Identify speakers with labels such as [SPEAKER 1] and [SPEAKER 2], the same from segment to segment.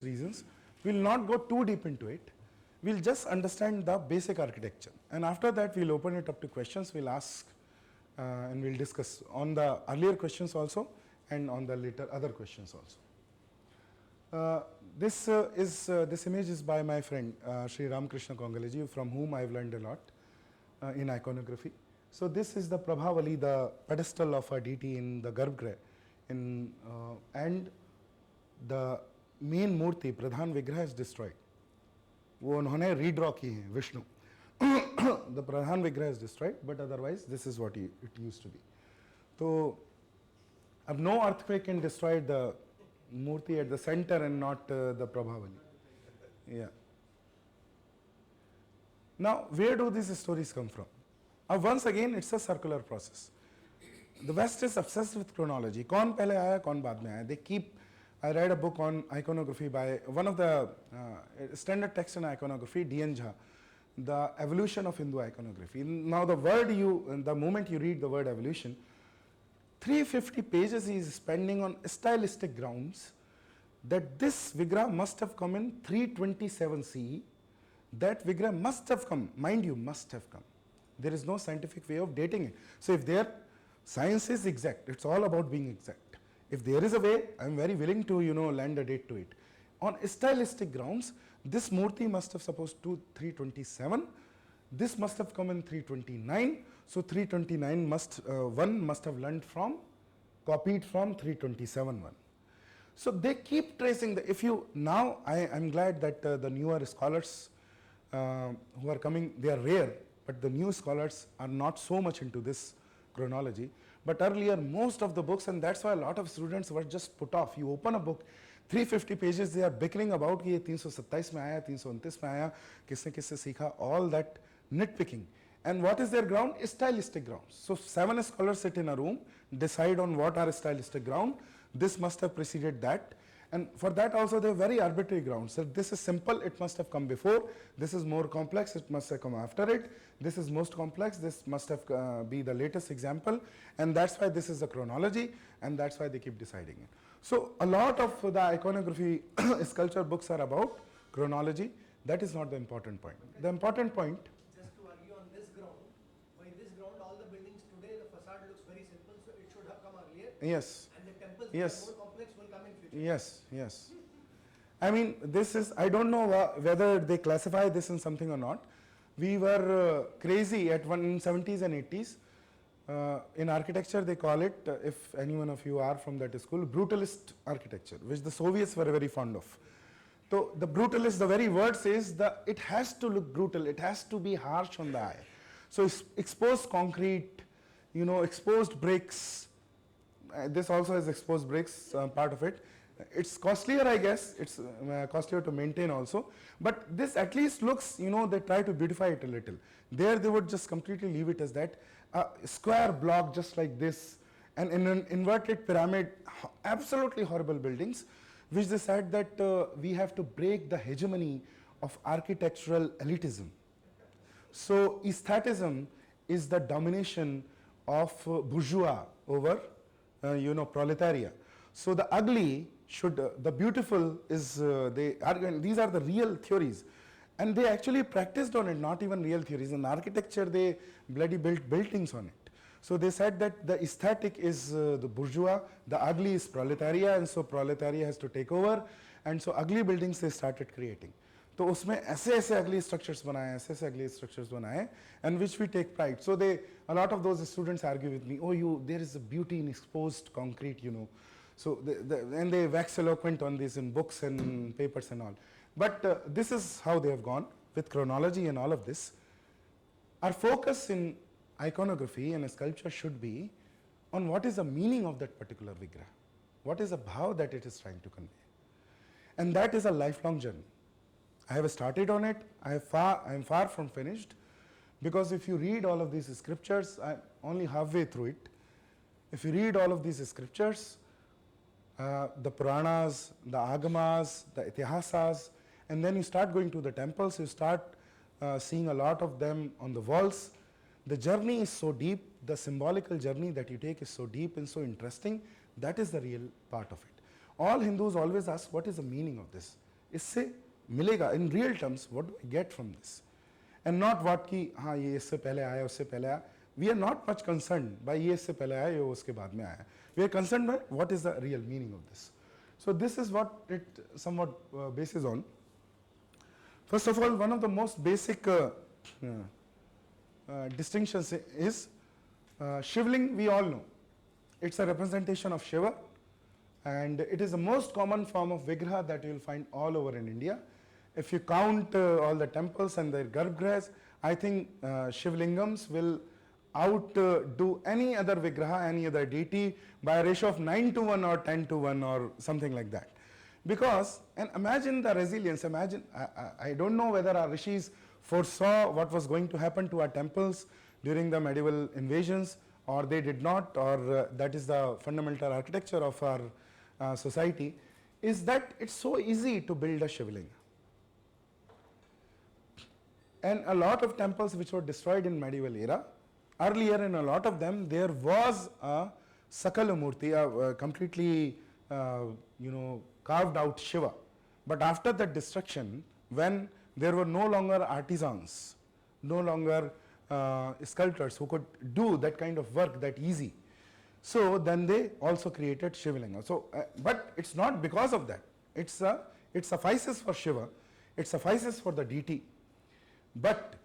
[SPEAKER 1] reasons. We will not go too deep into it. We will just understand the basic architecture. And after that, we will open it up to questions. We will ask and we will discuss on the earlier questions also and on the later other questions also. This image is by my friend Sri Ramakrishna Kongaleji, from whom I have learned a lot in iconography. So this is the Prabhavali, the pedestal of a deity in the Garbhagriha, and the main मूर्ति प्रधान विग्रह is destroyed. वो उन्होंने redraw की है Vishnu. The प्रधान विग्रह is destroyed, but otherwise this is what it used to be. तो अब no earthquake can destroy the Murthy at the center and not the Prabhavali. Yeah. Now, where do these stories come from? Once again, it's a circular process. The West is obsessed with chronology. कौन पहले आया, कौन बाद में आया? They keep. I read a book on iconography by one of the standard texts in iconography, D.N. Jha, The Evolution of Hindu Iconography. Now, the moment you read the word evolution, 350 pages he is spending on stylistic grounds that this Vigraha must have come in 327 CE. That Vigraha must have come, mind you, must have come. There is no scientific way of dating it. So if their science is exact, it's all about being exact. If there is a way, I am very willing to, lend a date to it. On stylistic grounds, this Murti must have supposed to 327. This must have come in 329. So 329 one must have learned from, copied from 327 one. So they keep tracing now I'm glad that the newer scholars who are coming, they are rare, but the new scholars are not so much into this chronology. But earlier, most of the books, and that's why a lot of students were just put off. You open a book, 350 pages, they are bickering about कि ये 327 में आया, 329 में आया, किसने किससे सीखा, all that nitpicking. And what is their ground? Stylistic grounds. So 7 scholars sit in a room, decide on what are stylistic ground. This must have preceded that. And for that also they have very arbitrary grounds. So this is simple, it must have come before. This is more complex, it must have come after it. This is most complex, this must have be the latest example. And that's why this is the chronology, and that's why they keep deciding it. So a lot of the iconography sculpture books are about chronology. That is not the important point. The important point.
[SPEAKER 2] Just to argue on this ground, by this ground all the buildings today, the facade looks very simple, so it should have come earlier.
[SPEAKER 1] Yes.
[SPEAKER 2] And the temples
[SPEAKER 1] Yes.
[SPEAKER 2] which are more complex will come in future.
[SPEAKER 1] Yes, yes. I mean, this is, I don't know whether they classify this in something or not. We were crazy at in 70s and 80s. In architecture, they call it, if any one of you are from that school, brutalist architecture, which the Soviets were very fond of. So the brutalist, the very word says that it has to look brutal, it has to be harsh on the eye. So exposed concrete, exposed bricks. This also has exposed bricks, part of it. It's costlier, I guess. It's costlier to maintain also. But this at least looks, they try to beautify it a little. There they would just completely leave it as that. A square block just like this, and in an inverted pyramid, absolutely horrible buildings, which they said that we have to break the hegemony of architectural elitism. So aesthetism is the domination of bourgeois over proletariat. So the ugly should, the beautiful is, they argue, these are the real theories. And they actually practiced on it, not even real theories. In architecture, they bloody built buildings on it. So they said that the aesthetic is the bourgeois, the ugly is proletariat, and so proletariat has to take over. And so ugly buildings they started creating. तो उसमें ऐसे ugly structures बनाए, ऐसे ugly structures बनाए, and which we take pride. So a lot of those students argue with me, oh, there is a beauty in exposed concrete, So and they wax eloquent on this in books and papers and all. But this is how they have gone with chronology and all of this. Our focus in iconography and sculpture should be on what is the meaning of that particular Vigraha. What is the bhav that it is trying to convey. And that is a lifelong journey. I have started on it. I am far from finished, because if you read all of these scriptures, I am only halfway through it. If you read all of these scriptures, the Puranas, the Agamas, the Itihasas, and then you start going to the temples, you start seeing a lot of them on the walls. The journey is so deep, the symbolical journey that you take is so deep and so interesting. That is the real part of it. All Hindus always ask, what is the meaning of this? इससे मिलेगा in real terms, what do I get from this? And not what कि हाँ ये इससे पहले आया उससे पहले आया. We are not much concerned by ये इससे पहले आया ये उसके बाद में आया. We are concerned by what is the real meaning of this. So this is what it somewhat bases on. First of all, one of the most basic distinctions is Shivling. We all know it's a representation of Shiva, and it is the most common form of Vigraha that you will find all over in India. If you count all the temples and their garbhagrihas, I think Shivlingams will outdo any other Vigraha, any other deity by a ratio of 9:1 or 10:1 or something like that. Because, and imagine the resilience, imagine, I don't know whether our rishis foresaw what was going to happen to our temples during the medieval invasions, or they did not, or that is the fundamental architecture of our society, is that it's so easy to build a Shivlinga. And a lot of temples which were destroyed in medieval era, earlier in a lot of them there was a Sakala Murti, a completely carved out Shiva. But after that destruction, when there were no longer artisans, no longer sculptors who could do that kind of work that easy, so then they also created Shivlinga. So, but it's not because of that. It suffices for Shiva, it suffices for the deity. But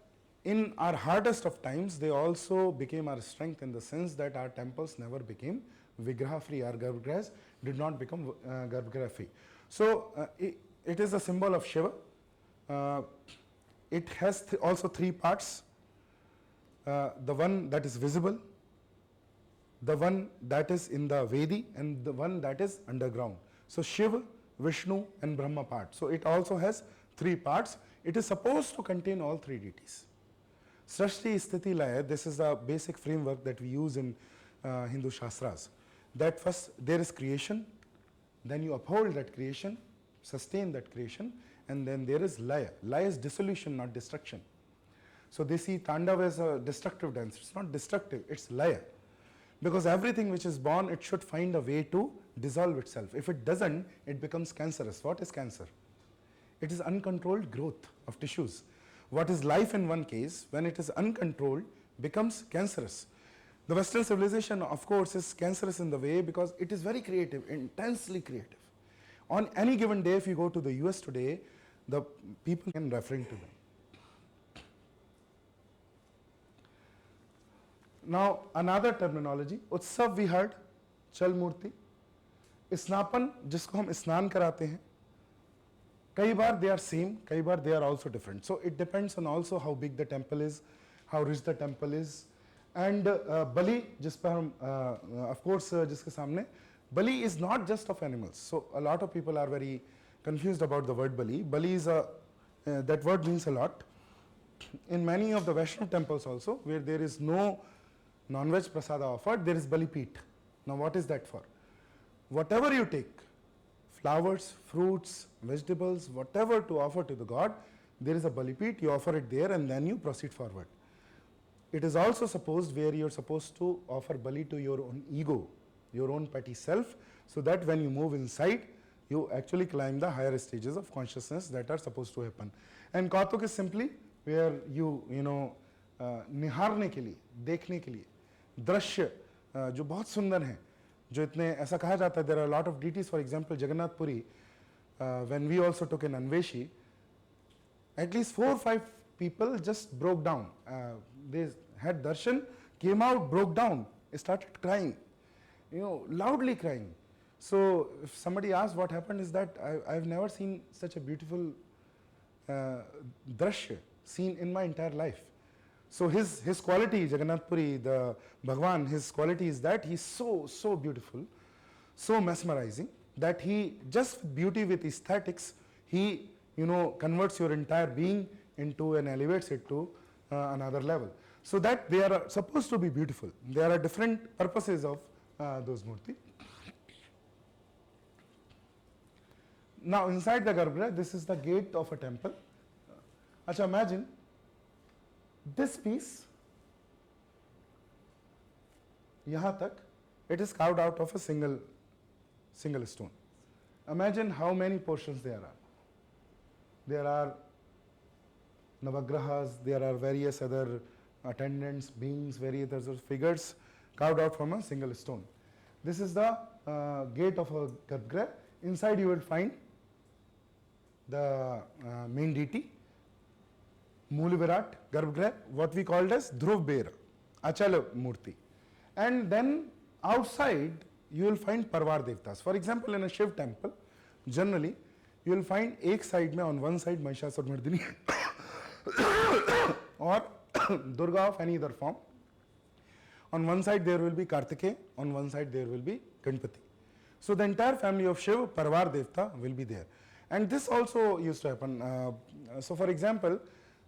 [SPEAKER 1] in our hardest of times, they also became our strength in the sense that our temples never became Vigraha free. Our garbhagrihas did not become garbhagriha free. So it is a symbol of Shiva. It has also three parts. The one that is visible, the one that is in the Vedi, and the one that is underground. So Shiva, Vishnu and Brahma part. So it also has three parts. It is supposed to contain all three deities. Srashti, Sthiti, Laya, this is the basic framework that we use in Hindu Shastras. That first there is creation, then you uphold that creation, sustain that creation, and then there is Laya. Laya is dissolution, not destruction. So they see Tandava as a destructive dance. It's not destructive, it's Laya. Because everything which is born, it should find a way to dissolve itself. If it doesn't, it becomes cancerous. What is cancer? It is uncontrolled growth of tissues. What is life in one case, when it is uncontrolled, becomes cancerous. The Western civilization, of course, is cancerous in the way because it is very creative, intensely creative. On any given day, if you go to the US today, the people can referring to them. Now, another terminology, Utsav we heard, Chal Murti, Snapan, जिसको हम स्नान कराते हैं, कई बार they are same, कई बार they are also different. So it depends on also how big the temple is, how rich the temple is, and Bali, जिस पर हम, of course, जिसके सामने, Bali is not just of animals. So a lot of people are very confused about the word Bali. Bali is that word means a lot. In many of the Vaishnav temples also, where there is no non-veg prasada offered, there is Bali Peet. Now what is that for? Whatever you take, flowers, fruits, vegetables, whatever to offer to the god, there is a Bali Peet, you offer it there and then you proceed forward. It is also supposed where you are supposed to offer Bali to your own ego, your own petty self, so that when you move inside, you actually climb the higher stages of consciousness that are supposed to happen. And Kautuk is simply where you निहारने के लिए, देखने के लिए, दृश्य जो बहुत सुंदर हैं, जो इतने ऐसा कहा जाता है, there are a lot of deities, for example, Jagannath Puri, when we also took an Anveshi, at least 4 or 5 people just broke down. They had darshan, came out, broke down, started crying, loudly crying. So if somebody asks what happened, is that I've never seen such a beautiful drashya seen in my entire life. So his quality, Jagannath Puri, the Bhagwan, his quality is that he's so beautiful, so mesmerizing, that he just with beauty, with aesthetics, he converts your entire being into and elevates it to another level. So that they are supposed to be beautiful. There are different purposes of those murti. Now inside the garbhagriha, this is the gate of a temple. Acha, imagine this piece, yahan tak, it is carved out of a single stone. Imagine how many portions there are. there are Navagrahas, there are various other attendants, beings, various other figures carved out from a single stone. This is the gate of a Garbhagriha. Inside you will find the main deity, Mool Virat Garbhagriha, what we called as Dhruv Bera, Achala Murti. And then outside you will find Parvar Devtas. For example, in a Shiv temple, generally you will find एक side में, on one side Mahishasura or Durga of any other form. On one side there will be Kartikeya, on one side there will be Ganpati. So the entire family of Shiva, Parvar Devta, will be there. And this also used to happen. So for example,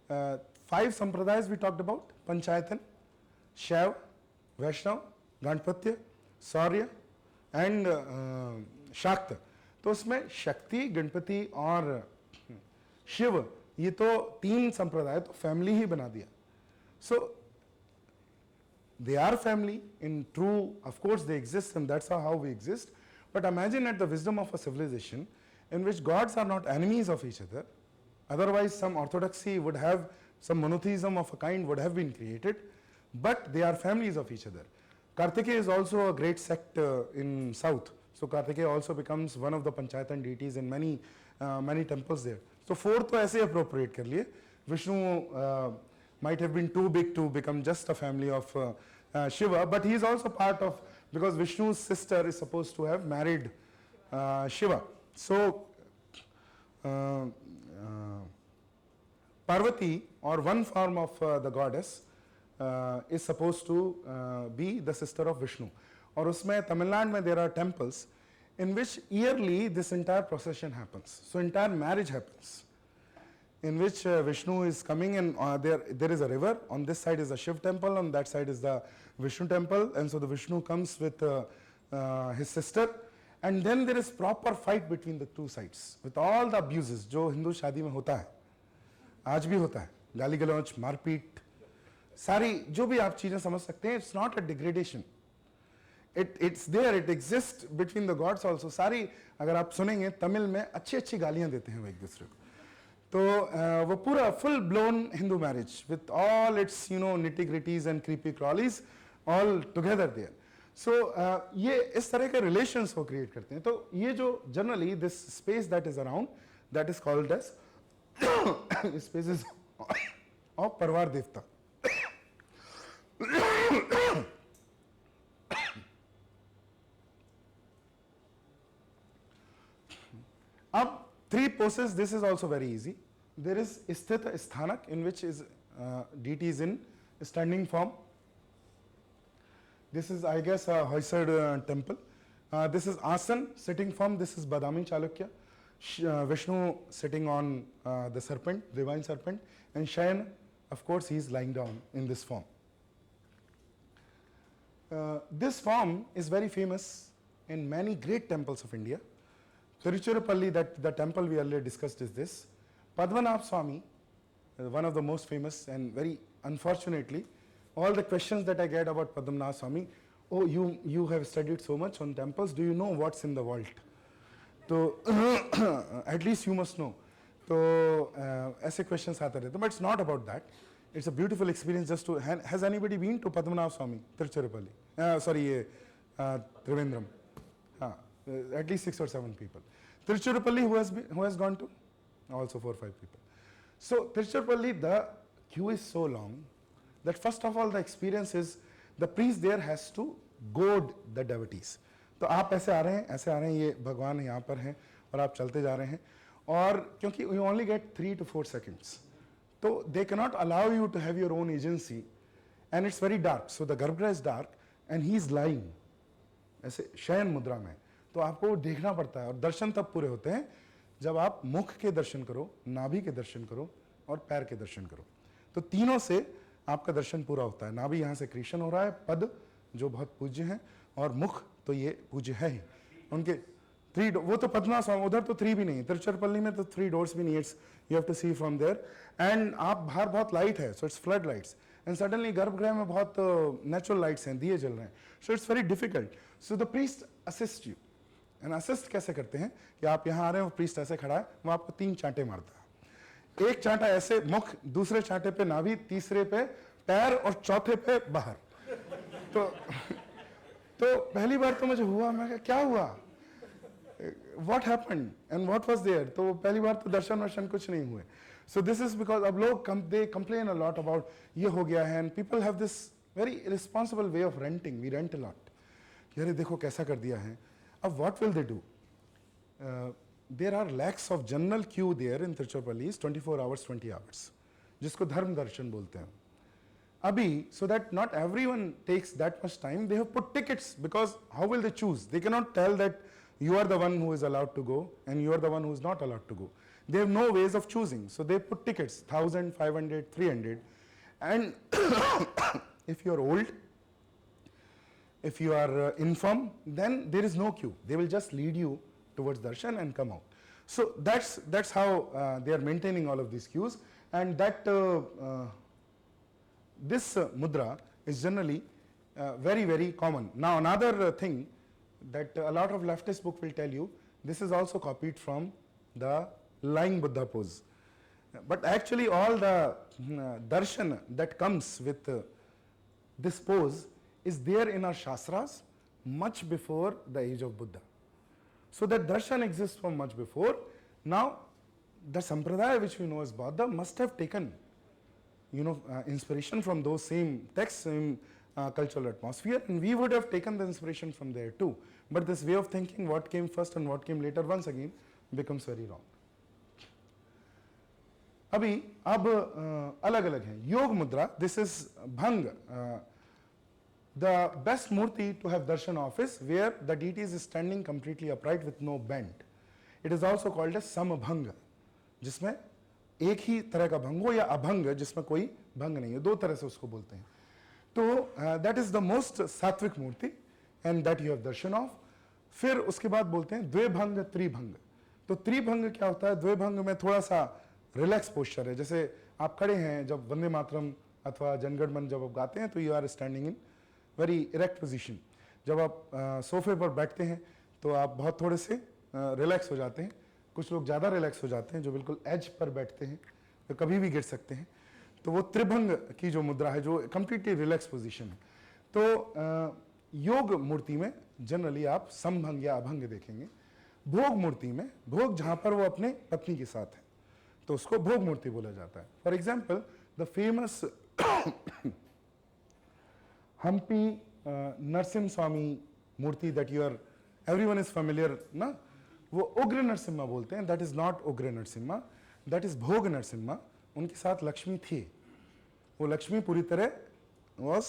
[SPEAKER 1] 5 sampradayas we talked about: Panchayatan, Shaiv, Vaishnav, Ganpatya, Saurya and Shakta. तो उसमें शक्ति, गणपति और शिव, ये तो 3 संप्रदाय तो family ही बना दिया. So they are family in true, of course they exist and that's how we exist. But imagine at the wisdom of a civilization in which gods are not enemies of each other. Otherwise some orthodoxy would have, some monotheism of a kind would have been created, but they are families of each other. Kartikeya is also a great sect in south. So Kartikeya also becomes one of the Panchayatan deities in many temples there. So 4 तो ऐसे appropriate कर लिए. Vishnu might have been too big to become just a family of Shiva, but he is also part of, because Vishnu's sister is supposed to have married Shiva. So Parvati, or one form of the goddess, is supposed to be the sister of Vishnu. और उसमें तमिलनाडु में there are temples in which yearly this entire procession happens. So entire marriage happens, in which Vishnu is coming and there is a river. On this side is the Shiv temple, on that side is the Vishnu temple, and so the Vishnu comes with his sister, and then there is proper fight between the two sides with all the abuses जो हिंदू शादी में होता है, आज भी होता है, गाली गलौज, मारपीट, सारी जो भी आप चीजें समझ सकते हैं. It's not a degradation. It's there, it exists between the gods also. सारी अगर आप सुनेंगे तमिल में अच्छी अच्छी गालियां देते हैं वो एक दूसरे को. तो वो पूरा full blown Hindu marriage with all its nitty gritties and creepy crawlies all together there. So ये इस तरह के relations को create करते हैं. तो ये जो generally this space that is around, that is called as spaces of Parvar Devta. Up 3 poses, this is also very easy. There is Sthita Sthanak, in which is deity is in standing form. This is, I guess, a Hoysad temple. This is Asan, sitting form. This is Badami Chalukya. Vishnu sitting on the serpent, divine serpent. And Shayan, of course, he is lying down in this form. This form is very famous in many great temples of India. Tiruchirappalli, that the temple we earlier discussed, is this. Padmanabh Swami, one of the most famous, and very unfortunately, all the questions that I get about Padmanabh Swami, oh, you have studied so much on temples, do you know what's in the vault? So at least you must know. So ऐसे questions आते रहते, but it's not about that. It's a beautiful experience just to. Has anybody been to Padmanabh Swami, Tiruchirappalli? Sorry, Trivandrum. At least 6 or 7 people. Tiruchirappalli, who has gone to? Also 4 or 5 people. So Tiruchirappalli, the queue is so long that first of all the experience is the priest there has to goad the devotees. तो आप ऐसे आ रहे हैं, ये भगवान यहाँ पर हैं और आप चलते जा रहे हैं, और क्योंकि you only get 3 to 4 seconds, तो they cannot allow you to have your own agency, and it's very dark. So the Garbhagriha is dark and he is lying ऐसे शयन मुद्रा में. तो आपको देखना पड़ता है, और दर्शन तब पूरे होते हैं जब आप मुख के दर्शन करो, नाभि के दर्शन करो और पैर के दर्शन करो. तो तीनों से आपका दर्शन पूरा होता है. नाभि यहाँ से क्रिएशन हो रहा है, पद जो बहुत पूज्य हैं, और मुख तो ये पूज्य है ही. उनके 3 वो तो पद्मनाभ स्वामी, उधर तो 3 भी नहीं, तिरुचिरापल्ली में तो 3 doors भी नहीं. It's you have to see from there, and आप बाहर बहुत लाइट है, so it's flood lights, and suddenly गर्भगृह में बहुत नेचुरल लाइट्स हैं, दिए जल रहे हैं. So it's very difficult. So the priest assist you. And assist कैसे करते हैं कि आप यहाँ आ रहे हैं, वो प्रीस्ट ऐसे खड़ा है, वो आपको 3 चांटे मारता है. एक चांटा ऐसे मुख, दूसरे चांटे पे नाभि, तीसरे पे पैर और चौथे पे बाहर। तो पहली बार तो मुझे हुआ, मैं कहा क्या हुआ, what happened and what was there. तो पहली बार तो दर्शन वर्शन कुछ नहीं हुए। सो दिस इज बिकॉज अब लोग they complain a lot about ये हो गया है, and people have this very responsible way of renting, we rent a lot, कि अरे देखो कैसा कर दिया है। अब what will they do, there are lakhs of general queue there in Tiruchirappalli 24 hours 20 hours, जिसको धर्म दर्शन बोलते हैं अभी, so that not everyone takes that much time. They have put tickets, because how will they choose? They cannot tell that you are the one who is allowed to go and you are the one who is not allowed to go. They have no ways of choosing, so they put tickets 1,000, 500, 300, and if you are old, if you are infirm, then there is no queue. They will just lead you towards darshan and come out. So that's how they are maintaining all of these queues, and that this mudra is generally very, very common. Now another thing that a lot of leftist book will tell you, this is also copied from the lying Buddha pose. But actually all the darshan that comes with this pose is there in our shastras much before the age of Buddha. So that darshan exists from much before. Now the sampradaya which we know as Bauddha must have taken inspiration from those same texts, same cultural atmosphere, and we would have taken the inspiration from there too. But this way of thinking, what came first and what came later, once again becomes very wrong. अभी अब अलग अलग हैं योग मुद्रा. This is bhang, the best murti to have darshan of is where the deity is standing completely upright with no bend. It is also called as samabhanga, जिसमें एक ही तरह का भंग हो या अभंग जिसमें कोई भंग नहीं है, दो तरह से उसको बोलते हैं. तो that is the most sattvic murti and that you have darshan of. फिर उसके बाद बोलते हैं द्विभंग त्रिभंग. तो त्रिभंग क्या होता है, द्विभंग में थोड़ा सा रिलैक्स पोस्चर है, जैसे आप खड़े हैं जब वंदे मातरम अथवा जनगण मन जब आप गाते हैं तो you are standing in very erect position. जब आप सोफे पर बैठते हैं तो आप बहुत थोड़े से रिलैक्स हो जाते हैं. कुछ लोग ज़्यादा रिलैक्स हो जाते हैं जो बिल्कुल एज पर बैठते हैं तो कभी भी गिर सकते हैं. तो वो त्रिभंग की जो मुद्रा है जो कंप्लीटली रिलैक्स पोजीशन है. तो योग मूर्ति में जनरली आप समभंग या अभंग देखेंगे. भोग मूर्ति में, भोग जहाँ पर वो अपने पत्नी के साथ है तो उसको भोग मूर्ति बोला जाता है. For example the famous Hampi Narasimha Swamy murthy that you are everyone is familiar ना, वो उग्र नरसिम्हा बोलते हैं. दैट इज नॉट उग्र नरसिम्हा, दैट इज भोग नरसिम्हा. उनके साथ लक्ष्मी थी, वो लक्ष्मी पूरी तरह वॉज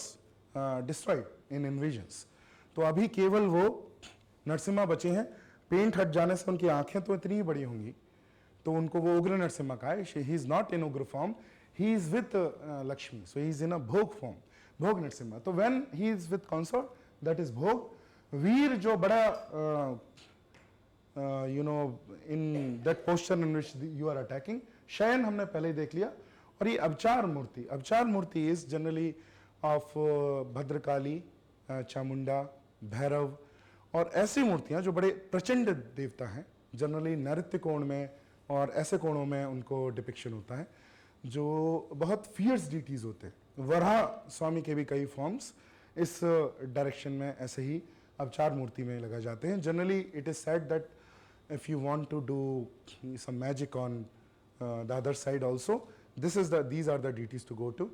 [SPEAKER 1] डिस्ट्रॉयड इन इन्वेजन्स. तो अभी केवल वो नरसिम्हा बचे हैं. पेंट हट जाने से उनकी आंखें तो इतनी ही बड़ी होंगी तो उनको वो उग्र नरसिम्हा कहा है. He is not in ugra form, he is with Lakshmi, so he is in a bhoga form, bhoga Narasimha. तो when he is with consort that is bhoga. वीर जो बड़ा in that posture in which you are attacking. शयन हमने पहले देख लिया. और ये avachara murti, avachara murti is generally of Bhadrakali, Chamunda, Bhairava और ऐसी मूर्तियां जो बड़े प्रचंड देवता हैं. जनरली नृत्य कोण में और ऐसे कोणों में उनको डिपिक्शन होता है जो बहुत फियर्स डीटीज होते हैं. वराह स्वामी के भी कई फॉर्म्स इस डायरेक्शन में ऐसे ही अवचार मूर्ति में लगा जाते हैं. Generally it is said that if you want to do some magic on the other side also, these are the deities to go to.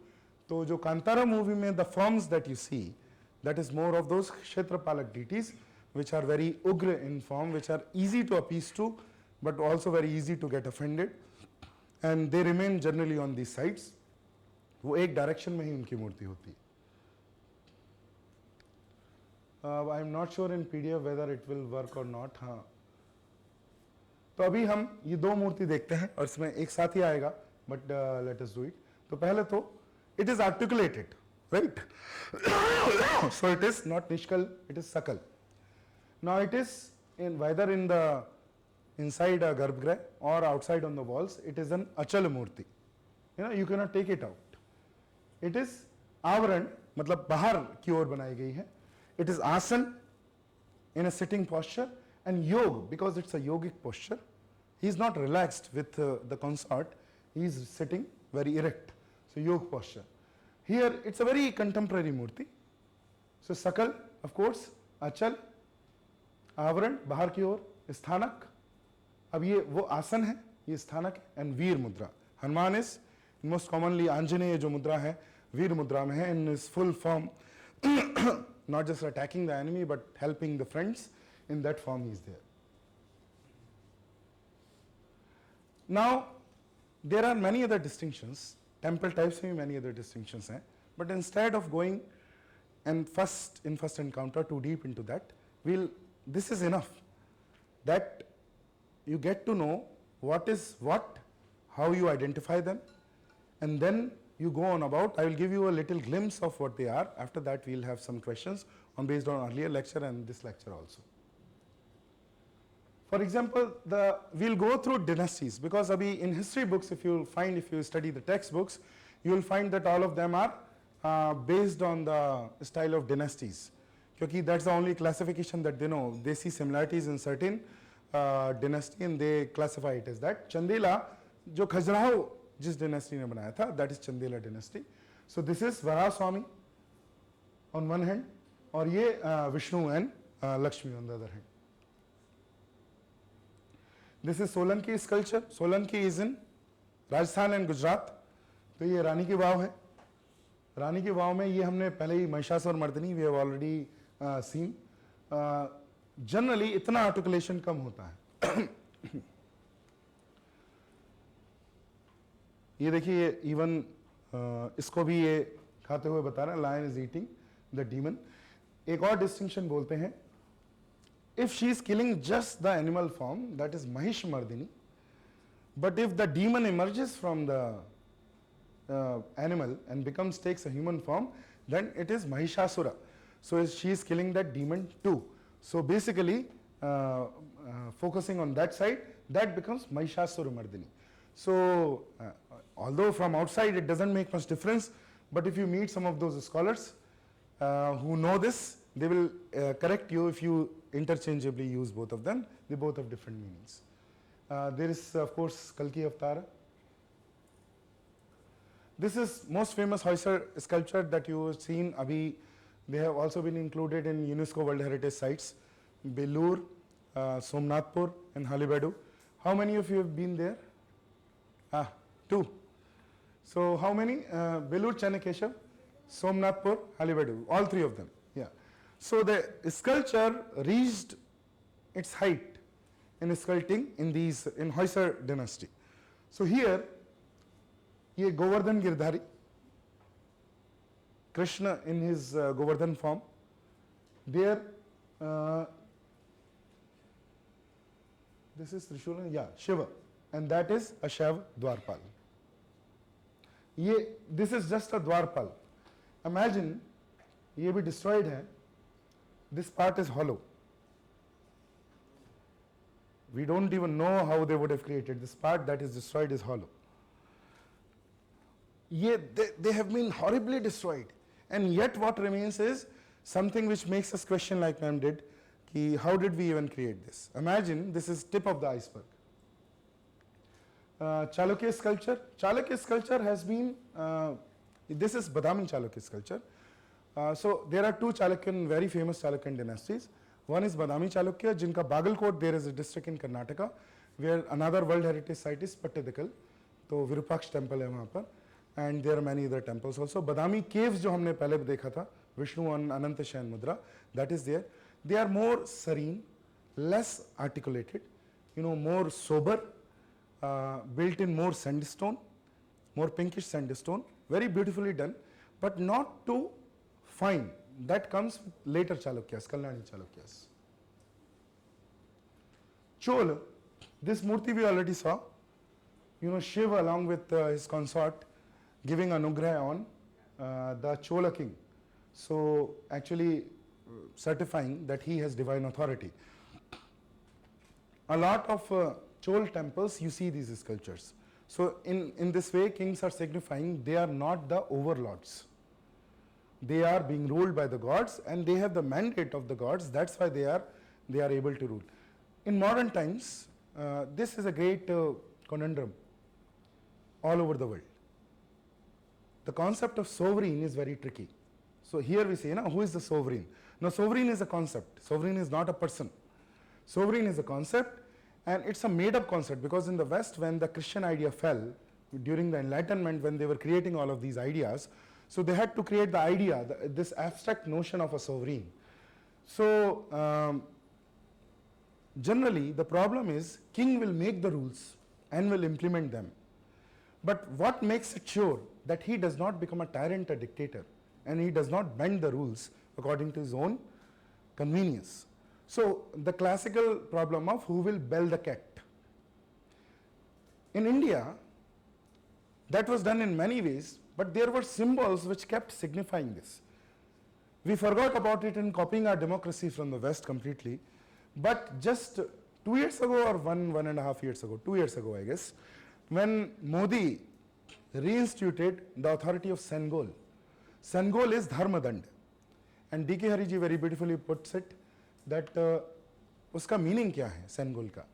[SPEAKER 1] तो जो कांतारा मूवी में the forms that you see, that is more of those kshetrapalak deities which are very ugra in form, which are easy to appease to but also very easy to get offended, and they remain generally on these sides. वो एक direction में ही उनकी मूर्ति होती है. I am not sure in PDF whether it will work or not. हाँ, तो अभी हम ये दो मूर्ति देखते हैं और इसमें एक साथ ही आएगा, but let us do it. तो पहले तो it is articulated, right. So it is not nishkala, it is sakala. Now it is in whether in the inside a garbhagriha और outside on the walls, it is an achala murti. You can not take it out. It is avarana, मतलब बाहर की ओर बनाई गई है. It is asana in a sitting posture, and yoga, because it's a yogic posture, he is not relaxed with the consort, He is sitting very erect. So yoga posture. Here it's a very contemporary murti. So sakal, of course, achal, आवरण बाहर की ओर, स्थानक. अब ये वो आसन है, ये स्थानक है. And veera mudra. Hanuman is most commonly Anjaneya जो मुद्रा है वीर मुद्रा में है in is full form, not just attacking the enemy but helping the friends. In that form he is there. Now there are many other distinctions, temple types में many other distinctions हैं, but instead of going and in first encounter too deep into that, this is enough that you get to know what is what, how you identify them, and then you go on about. I will give you a little glimpse of what they are. After that we will have some questions based on earlier lecture and this lecture also. For example, we'll go through dynasties, because abhi in history books, if you study the textbooks, you will find that all of them are based on the style of dynasties. Because that's the only classification that they know. They see similarities in certain dynasty and they classify it as that. Chandela, jo Khajuraho jis dynasty ne banaya tha, that is Chandela dynasty. So this is Varaha Swami on one hand, और ये Vishnu and Lakshmi on the other hand. This is Solanki sculpture. Solanki is in Rajasthan and Gujarat. तो ये रानी की वाव है. रानी की वाव में ये हमने पहले ही Mahishasura Mardini we have already seen. Generally इतना articulation कम होता है. ये देखिए even इसको भी ये खाते हुए बता रहा है, lion is eating the demon. एक और distinction बोलते हैं, if she is killing just the animal form, that is Mahish Mardini, but if the demon emerges from the animal and takes a human form, then it is Mahishasura. So she is killing that demon too. So basically focusing on that side, that becomes Mahishasura Mardini. So although from outside it doesn't make much difference, but if you meet some of those scholars who know this, they will correct you if you interchangeably use both of them. They both have different meanings. There is of course Kalki Avatara. This is most famous Hoysar sculpture that you have seen. Abhi, they have also been included in UNESCO World Heritage Sites. Belur, Somnathpur and Halibedu. How many of you have been there? Two. So how many? Belur, Chanakeshav, Somnathpur, Halibedu. All three of them. Yeah. So the sculpture reached its height in sculpting in Hoysar dynasty. So here, ये Govardhan Girdhari, Krishna in his Govardhan form. There, this is Trishula, yeah, Shiva, and that is a Shiva Dwarpal. This is just a Dwarpal. Imagine, ये भी destroyed है. This part is hollow. We don't even know how they would have created this part that is destroyed is hollow. They have been horribly destroyed, and yet what remains is something which makes us question, like ma'am did, how did we even create this? Imagine this is tip of the iceberg. Chalukya sculpture. Chalukya sculpture has been, this is Badami Chalukya sculpture. So there are two Chalukyan, very famous Chalukyan dynasties. One is Badami Chalukya, jinka Bagalkot, there is a district in Karnataka, where another World Heritage Site is Pattadakal. So Virupaksh temple hai wahan par. And there are many other temples also. Badami caves jo humne pehle dekha tha, Vishnu and Ananta Shayan Mudra, that is there. They are more serene, less articulated, more sober, built in more sandstone, more pinkish sandstone, very beautifully done, but not too fine. That comes with later Chalukyas, Kalyani Chalukyas. Chola, this murti we already saw, Shiva along with his consort giving anugraha on the Chola king. So actually certifying that he has divine authority. A lot of Chol temples you see these sculptures. So in this way kings are signifying they are not the overlords. They are being ruled by the gods and they have the mandate of the gods. That's why they are able to rule. In modern times, this is a great conundrum. all over the world. The concept of sovereign is very tricky. So here we say, who is the sovereign? Now sovereign is a concept. Sovereign is not a person. Sovereign is a concept, and it's a made up concept, because in the West, when the Christian idea fell, during the Enlightenment, when they were creating all of these ideas, so they had to create the idea, this abstract notion of a sovereign. So generally the problem is king will make the rules and will implement them. But what makes it sure that he does not become a tyrant, a dictator, and he does not bend the rules according to his own convenience? So the classical problem of who will bell the cat. In India, that was done in many ways, but there were symbols which kept signifying this. We forgot about it in copying our democracy from the West completely, but just 2 years ago, or 1.5 years ago, 2 years ago I guess, when Modi reinstituted the authority of Sengol. Sengol is Dharmadand, and D.K. Hari ji very beautifully puts it that उसका meaning क्या है सेनगोल का,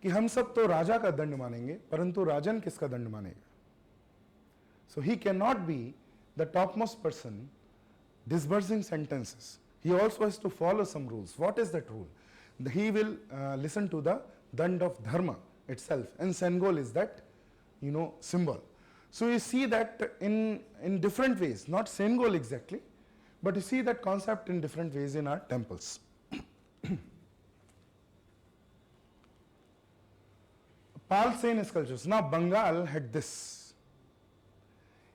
[SPEAKER 1] कि हम सब तो राजा का दंड मानेंगे, परंतु राजन किसका दंड मानेगा? So he cannot be the topmost person disbursing sentences. He also has to follow some rules. What is that rule? He will listen to the dand of dharma itself, and Sengol is that symbol. So you see that in different ways, not Sengol exactly, but you see that concept in different ways in our temples. Pal Sen sculptures. Now Bengal had this.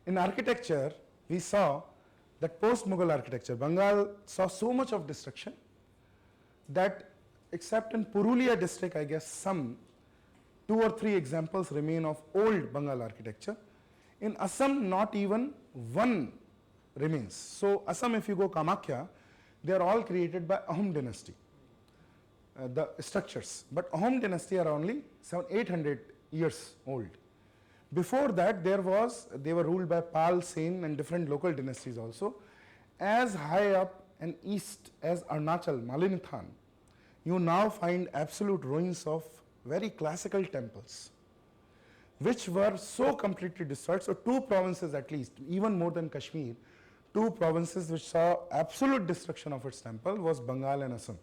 [SPEAKER 1] In architecture, we saw that post-Mughal architecture, Bengal saw so much of destruction that except in Purulia district, I guess some 2 or 3 examples remain of old Bengal architecture. In Assam, not even one remains. So Assam, if you go Kamakhya, they are all created by Ahom dynasty. The structures, but Ahom dynasty are only 700-800 years old. Before that, they were ruled by Pal, Sen, and different local dynasties also. As high up and east as Arunachal, Malinithan, you now find absolute ruins of very classical temples, which were so completely destroyed. So 2 provinces at least, even more than Kashmir, 2 provinces which saw absolute destruction of its temple was Bengal and Assam.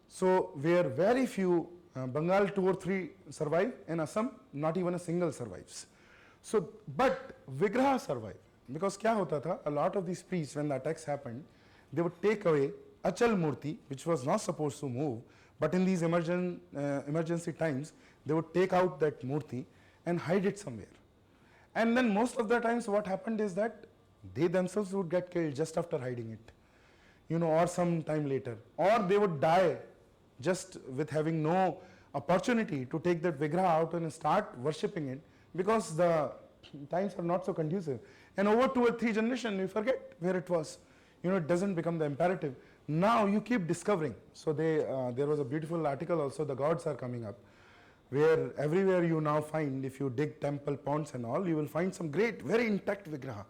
[SPEAKER 1] So where very few, Bengal 2 or 3 survive, in Assam not even a single survives. So, but Vigraha survived, because kya hota tha, a lot of these priests, when the attacks happened, they would take away Achal Murti, which was not supposed to move, but in these emergency times, they would take out that Murti and hide it somewhere. And then most of the times what happened is that they themselves would get killed just after hiding it, or some time later, or they would die just with having no opportunity to take that Vigraha out and start worshipping it, because the times are not so conducive. And over 2 or 3 generations, you forget where it was. It doesn't become the imperative. Now you keep discovering. So there was a beautiful article also, the gods are coming up, where everywhere you now find, if you dig temple ponds and all, you will find some great, very intact Vigraha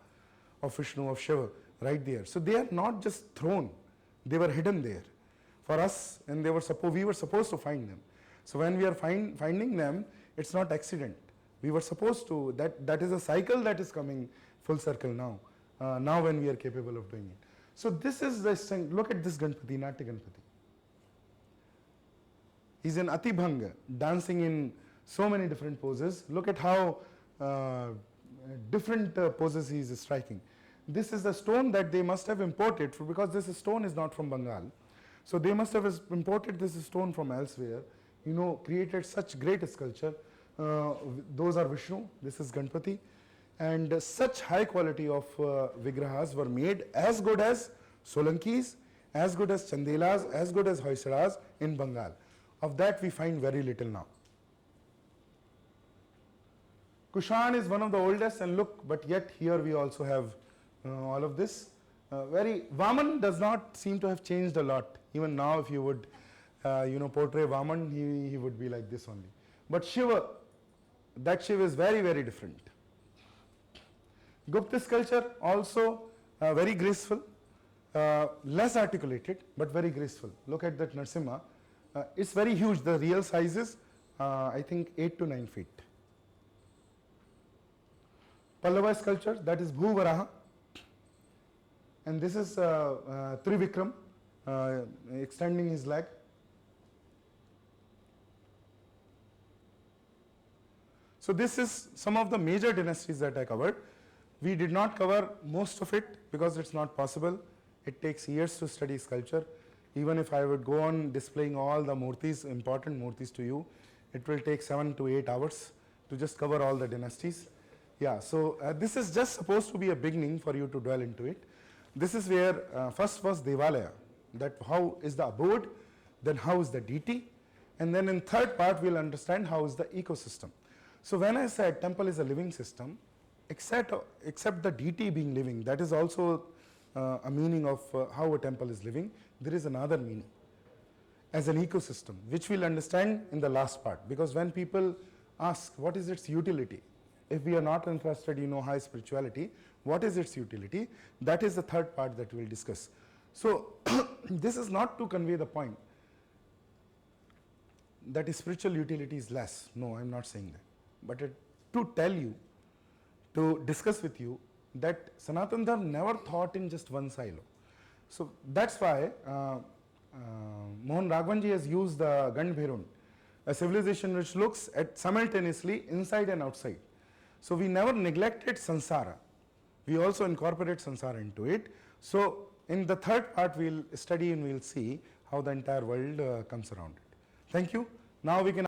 [SPEAKER 1] of Vishnu, of Shiva, right there. So they are not just thrown, they were hidden there for us, and we were supposed to find them. So when we are finding them, it's not accident. We were supposed to, that is a cycle that is coming full circle now, now when we are capable of doing it. So this is the strength. Look at this Ganpati, Natya Ganpati. He's in Atibhanga, dancing in so many different poses. Look at how different poses he is striking. This is the stone that they must have imported, because this stone is not from Bengal. So they must have imported this stone from elsewhere, created such great sculpture. Those are Vishnu, this is Ganpati. And such high quality of Vigrahas were made, as good as Solankis, as good as Chandelas, as good as Hoysalas in Bengal. Of that we find very little now. Kushan is one of the oldest, and look, but yet here we also have all of this. Vaman does not seem to have changed a lot. Even now if you would portray Vaman, he would be like this only. But Shiva, that Shiva is very, very different. Gupta sculpture also very graceful, less articulated, but very graceful. Look at that Narsimha. It's very huge. The real size is, I think, 8 to 9 feet. Pallava sculpture, that is Bhuvaraha. And this is Trivikram extending his leg. So this is some of the major dynasties that I covered. We did not cover most of it because it's not possible. It takes years to study sculpture. Even if I would go on displaying all the murtis, important murtis to you, it will take 7 to 8 hours to just cover all the dynasties. Yeah, so this is just supposed to be a beginning for you to dwell into it. This is where first was Devalaya, that how is the abode, then how is the deity, and then in third part we'll understand how is the ecosystem. So when I said temple is a living system, except the deity being living, that is also a meaning of how a temple is living, there is another meaning as an ecosystem, which we'll understand in the last part. Because when people ask what is its utility, if we are not interested, high spirituality, what is its utility? That is the third part that we'll discuss. So this is not to convey the point that spiritual utility is less. No, I'm not saying that. But to tell you, to discuss with you that Sanatana Dharma never thought in just one silo. So that's why Mohan Raghavanji has used the Gandbhairun, a civilization which looks at simultaneously inside and outside. So we never neglected Sansara. We also incorporate Sansara into it. So in the third part we'll study and we'll see how the entire world comes around it. Thank you. Now we can